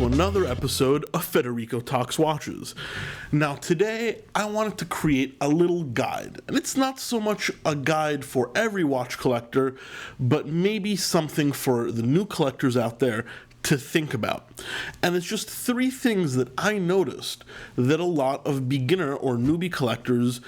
to another episode of Federico Talks Watches. Now today I wanted to create a little guide, and it's not so much a guide for every watch collector, but maybe something for the new collectors out there to think about. And it's just 3 things that I noticed that a lot of beginner or newbie collectors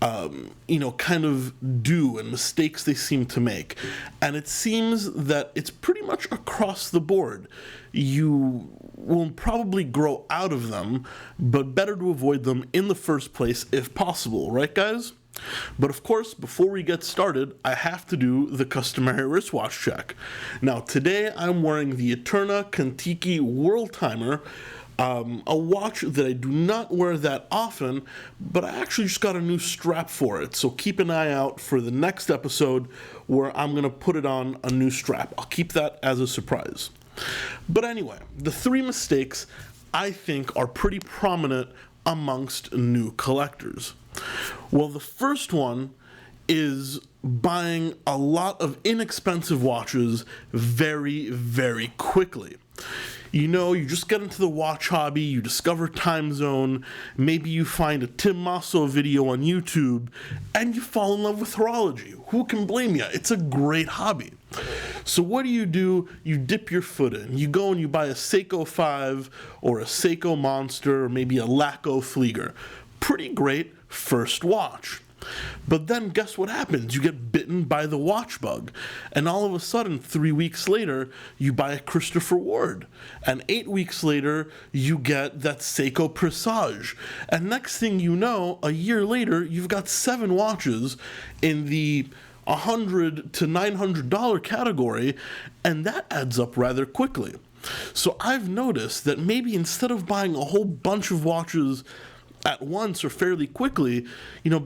kind of do, and mistakes they seem to make. And it seems that it's pretty much across the board. You will probably grow out of them, but better to avoid them in the first place if possible, right guys? But of course, before we get started, I have to do the customary wristwatch check. Now today I'm wearing the Eterna Contiki World Timer, a watch that I do not wear that often, but I actually just got a new strap for it, so keep an eye out for the next episode where I'm going to put it on a new strap. I'll keep that as a surprise. But anyway, the 3 mistakes I think are pretty prominent amongst new collectors. Well, the first one is buying a lot of inexpensive watches very, very quickly. You just get into the watch hobby, you discover time zone, maybe you find a Tim Masso video on YouTube, and you fall in love with horology. Who can blame you? It's a great hobby. So what do? You dip your foot in. You go and you buy a Seiko 5 or a Seiko Monster or maybe a Laco Flieger. Pretty great first watch. But then guess what happens? You get bitten by the watch bug, and all of a sudden 3 weeks later you buy a Christopher Ward, and 8 weeks later you get that Seiko Presage, and next thing you know, a year later you've got 7 watches in the $100 to $900 category, and that adds up rather quickly. So I've noticed that maybe instead of buying a whole bunch of watches at once or fairly quickly,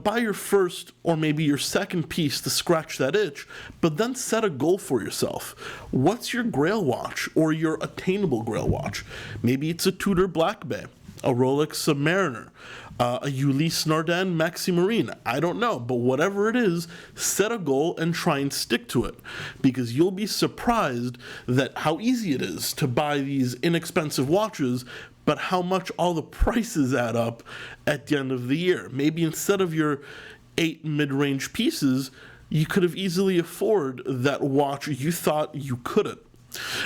buy your first or maybe your second piece to scratch that itch, but then set a goal for yourself. What's your grail watch or your attainable grail watch? Maybe it's a Tudor Black Bay, a Rolex Submariner, a Ulysse Nardin Maxi Marine. I don't know, but whatever it is, set a goal and try and stick to it, because you'll be surprised that how easy it is to buy these inexpensive watches, but how much all the prices add up at the end of the year. Maybe instead of your 8 mid-range pieces, you could have easily afford that watch you thought you couldn't.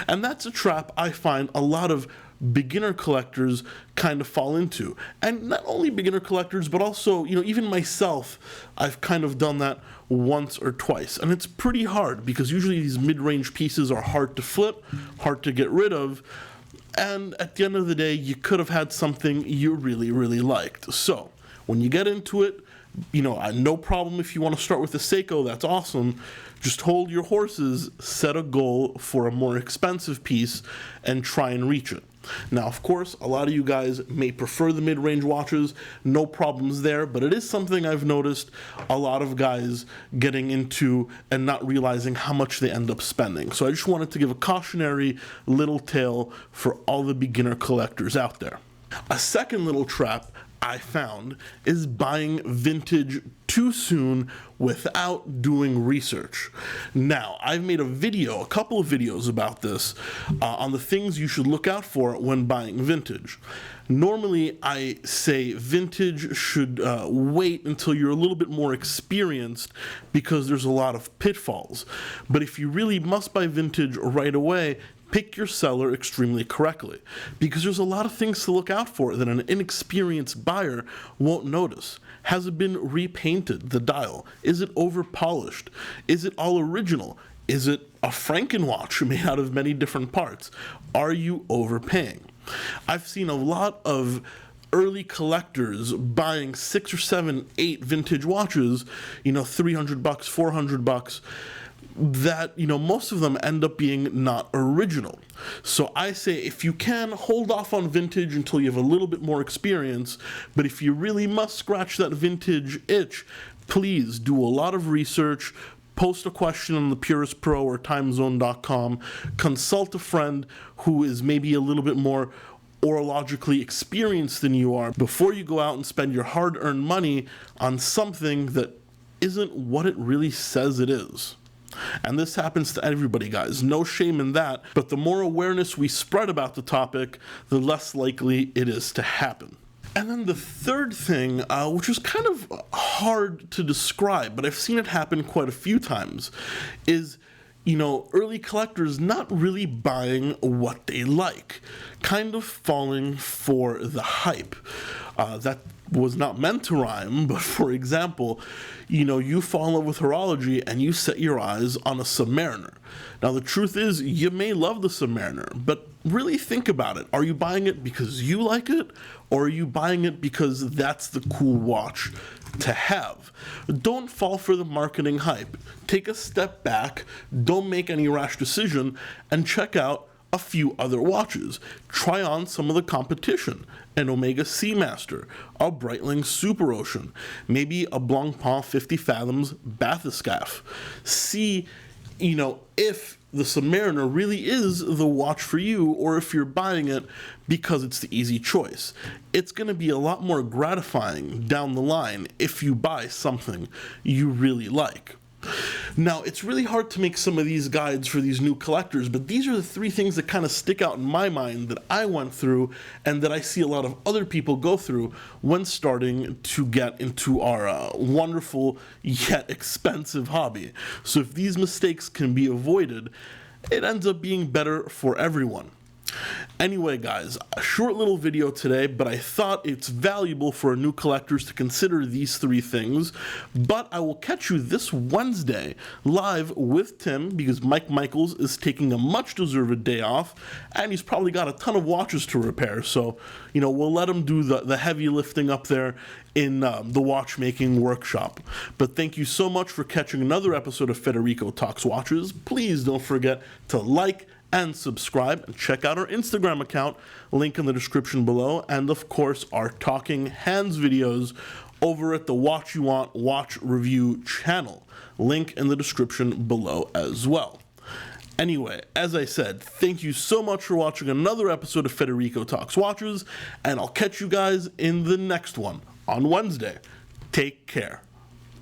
And that's a trap I find a lot of beginner collectors kind of fall into. And not only beginner collectors, but also, even myself, I've kind of done that once or twice. And it's pretty hard, because usually these mid-range pieces are hard to flip, hard to get rid of, and at the end of the day, you could have had something you really, really liked. So when you get into it, no problem if you want to start with a Seiko, that's awesome. Just hold your horses, set a goal for a more expensive piece, and try and reach it. Now, of course, a lot of you guys may prefer the mid-range watches, no problems there, but it is something I've noticed a lot of guys getting into and not realizing how much they end up spending. So I just wanted to give a cautionary little tale for all the beginner collectors out there. A second little trap I found is buying vintage too soon without doing research. Now, I've made a couple of videos about this on the things you should look out for when buying vintage. Normally, I say vintage should wait until you're a little bit more experienced, because there's a lot of pitfalls. But if you really must buy vintage right away, pick your seller extremely correctly, because there's a lot of things to look out for that an inexperienced buyer won't notice. Has it been repainted, the dial? Is it over-polished? Is it all original? Is it a Frankenwatch made out of many different parts? Are you overpaying? I've seen a lot of early collectors buying 6 or 7, 8 vintage watches, $300, $400, that, most of them end up being not original. So I say, if you can, hold off on vintage until you have a little bit more experience, but if you really must scratch that vintage itch, please do a lot of research, post a question on the Purist Pro or timezone.com, consult a friend who is maybe a little bit more orologically experienced than you are before you go out and spend your hard-earned money on something that isn't what it really says it is. And this happens to everybody, guys. No shame in that, but the more awareness we spread about the topic, the less likely it is to happen. And then the third thing, which is kind of hard to describe, but I've seen it happen quite a few times, is early collectors not really buying what they like, kind of falling for the hype. That was not meant to rhyme, but for example, you fall in love with horology and you set your eyes on a Submariner. Now the truth is, you may love the Submariner, but really think about it. Are you buying it because you like it, or are you buying it because that's the cool watch to have? Don't fall for the marketing hype. Take a step back, don't make any rash decision, and check out a few other watches. Try on some of the competition, an Omega Seamaster, a Breitling Super Ocean, maybe a Blancpain 50 Fathoms Bathyscaphe. See, if the Submariner really is the watch for you, or if you're buying it because it's the easy choice. It's going to be a lot more gratifying down the line if you buy something you really like. Now, it's really hard to make some of these guides for these new collectors, but these are the three things that kind of stick out in my mind that I went through and that I see a lot of other people go through when starting to get into our wonderful yet expensive hobby. So if these mistakes can be avoided, it ends up being better for everyone. Anyway, guys, a short little video today, but I thought it's valuable for new collectors to consider these three things. But I will catch you this Wednesday live with Tim, because Mike Michaels is taking a much-deserved day off, and he's probably got a ton of watches to repair. So, we'll let him do the heavy lifting up there in the watchmaking workshop. But thank you so much for catching another episode of Federico Talks Watches. Please don't forget to like and subscribe, and check out our Instagram account, link in the description below, and of course our Talking Hands videos over at the Watch You Want Watch Review channel, link in the description below as well. Anyway, as I said, thank you so much for watching another episode of Federico Talks Watches, and I'll catch you guys in the next one on Wednesday. Take care.